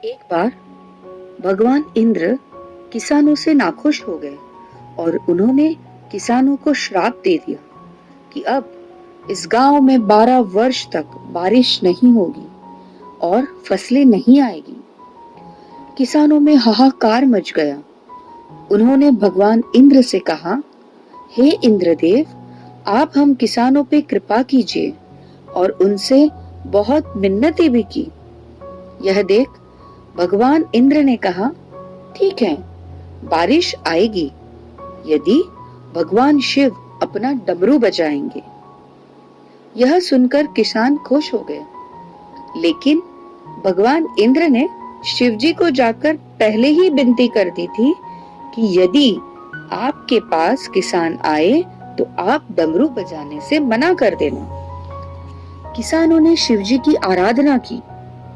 एक बार भगवान इंद्र किसानों से नाखुश हो गए और उन्होंने किसानों को श्राप दे दिया कि अब इस गांव में 12 वर्ष तक बारिश नहीं होगी और फसलें नहीं आएगी। किसानों में हाहाकार मच गया। उन्होंने भगवान इंद्र से कहा, हे इंद्रदेव, आप हम किसानों पे कृपा कीजिए, और उनसे बहुत मिन्नतें भी की। यह देख भगवान इंद्र ने कहा, ठीक है, बारिश आएगी यदि भगवान शिव अपना डमरू बजाएंगे। यह सुनकर किसान खुश हो गए, लेकिन भगवान इंद्र ने शिव जी को जाकर पहले ही विनती कर दी थी कि यदि आपके पास किसान आए तो आप डमरू बजाने से मना कर देना। किसानों ने शिव जी की आराधना की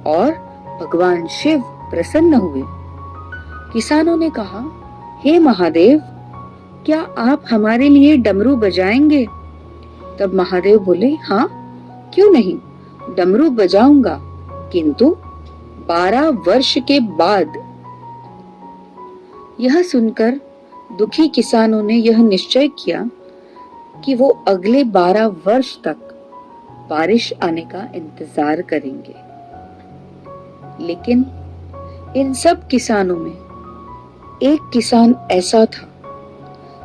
और भगवान शिव प्रसन्न हुए। किसानों ने कहा, हे महादेव, क्या आप हमारे लिए डमरू बजाएंगे? तब महादेव बोले, हाँ, क्यों नहीं, डमरू बजाऊंगा, किंतु 12 वर्ष के बाद। यह सुनकर दुखी किसानों ने यह निश्चय किया कि वो अगले 12 वर्ष तक बारिश आने का इंतजार करेंगे। लेकिन इन सब किसानों में एक किसान ऐसा था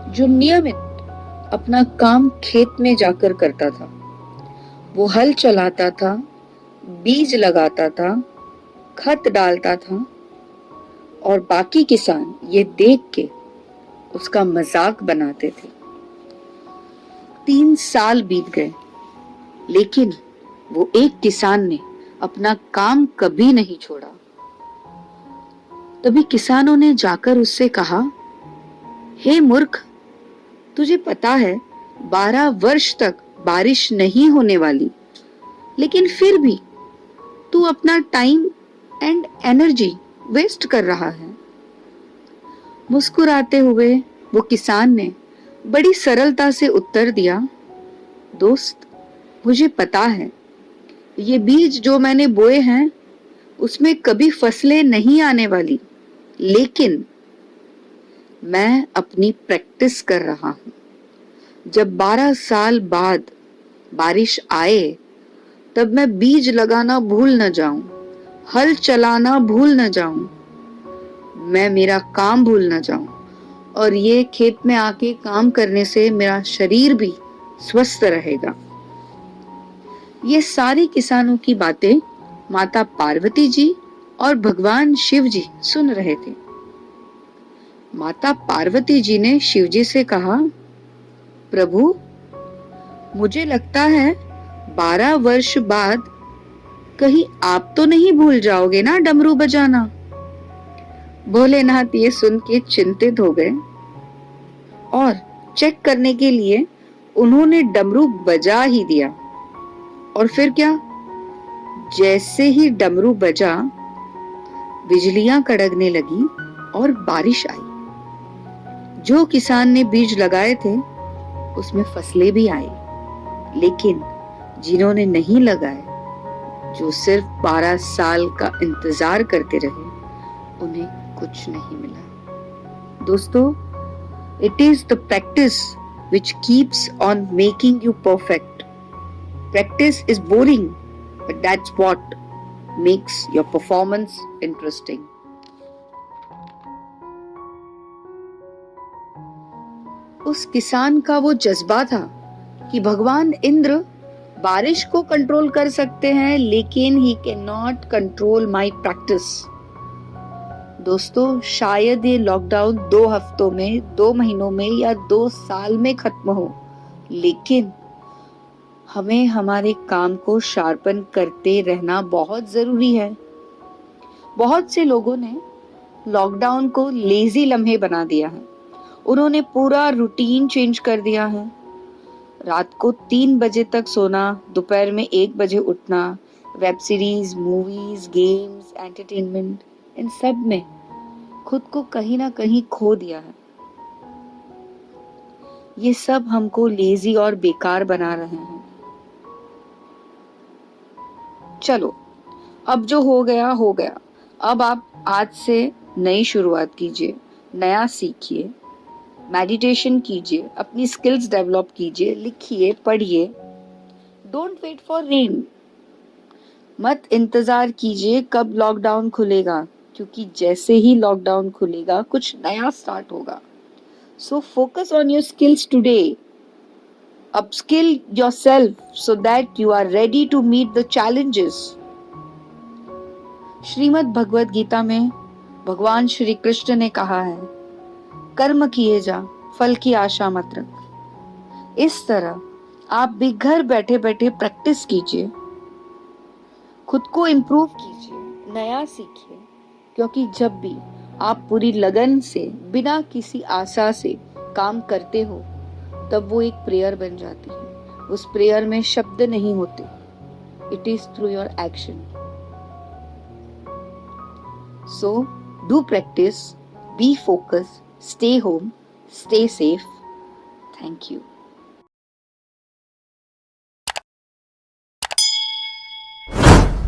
जो नियमित अपना काम खेत में जाकर करता था। वो हल चलाता था, बीज लगाता था, खत डालता था, और बाकी किसान ये देख के उसका मजाक बनाते थे। 3 साल बीत गए, लेकिन वो एक किसान ने अपना काम कभी नहीं छोड़ा। तभी किसानों ने जाकर उससे कहा, हे मूर्ख, तुझे पता है 12 वर्ष तक बारिश नहीं होने वाली, लेकिन फिर भी तू अपना टाइम एंड एनर्जी वेस्ट कर रहा है। मुस्कुराते हुए वो किसान ने बड़ी सरलता से उत्तर दिया, दोस्त, मुझे पता है ये बीज जो मैंने बोए हैं उसमें कभी फसलें नहीं आने वाली, लेकिन मैं अपनी प्रैक्टिस कर रहा हूं। जब 12 साल बाद बारिश आए तब मैं बीज लगाना भूल न जाऊं, हल चलाना भूल न जाऊं, मैं मेरा काम भूल न जाऊं, और ये खेत में आके काम करने से मेरा शरीर भी स्वस्थ रहेगा। ये सारी किसानों की बातें माता पार्वती जी और भगवान शिव जी सुन रहे थे। माता पार्वती जी ने शिव जी से कहा, प्रभु, मुझे लगता है 12 वर्ष बाद कहीं आप तो नहीं भूल जाओगे ना डमरू बजाना। भोलेनाथ ये सुन के चिंतित हो गए और चेक करने के लिए उन्होंने डमरू बजा ही दिया। और फिर क्या, जैसे ही डमरू बजा, बिजलियां कड़कने लगी और बारिश आई। जो किसान ने बीज लगाए थे उसमें फसलें भी आई, लेकिन जिन्होंने नहीं लगाए, जो सिर्फ 12 साल का इंतजार करते रहे, उन्हें कुछ नहीं मिला। दोस्तों, it is the practice which keeps on making you perfect. Practice is boring, but that's what makes your performance interesting. उस किसान का वो जज्बा था कि भगवान इंद्र बारिश को कंट्रोल कर सकते हैं, लेकिन he can not control my practice. दोस्तों, शायद ये लॉकडाउन 2 हफ्तों में, 2 महीनों में या 2 साल में खत्म हो, लेकिन हमें हमारे काम को शार्पन करते रहना बहुत जरूरी है। बहुत से लोगों ने लॉकडाउन को लेजी लम्हे बना दिया है। उन्होंने पूरा रूटीन चेंज कर दिया है। रात को 3 बजे तक सोना, दोपहर में 1 बजे उठना, web series, movies, games, entertainment, इन सब में खुद को कहीं ना कहीं खो दिया है। ये सब हमको लेजी और बेकार बना रहे हैं। चलो, अब जो हो गया हो गया, अब आप आज से नई शुरुआत कीजिए, नया सीखिए, मेडिटेशन कीजिए, अपनी स्किल्स डेवलप कीजिए, लिखिए, पढ़िए। Don't wait for rain. मत इंतजार कीजिए कब लॉकडाउन खुलेगा, क्योंकि जैसे ही लॉकडाउन खुलेगा कुछ नया स्टार्ट होगा। So focus on your skills today. Upskill yourself so that you are ready to meet the challenges. Shrimad Bhagavad Gita में भगवान श्री कृष्ण ने कहा है, कर्म किए जा, फल की आशा मत रख। इस तरह आप भी घर बैठे बैठे प्रैक्टिस कीजिए, खुद को इम्प्रूव कीजिए, नया सीखिए, क्योंकि जब भी आप पूरी लगन से बिना किसी आशा से काम करते हो तब वो एक प्रेयर बन जाती है। उस प्रेयर में शब्द नहीं होते, it is through your action. So do practice, B focus, stay home, stay safe. Thank you.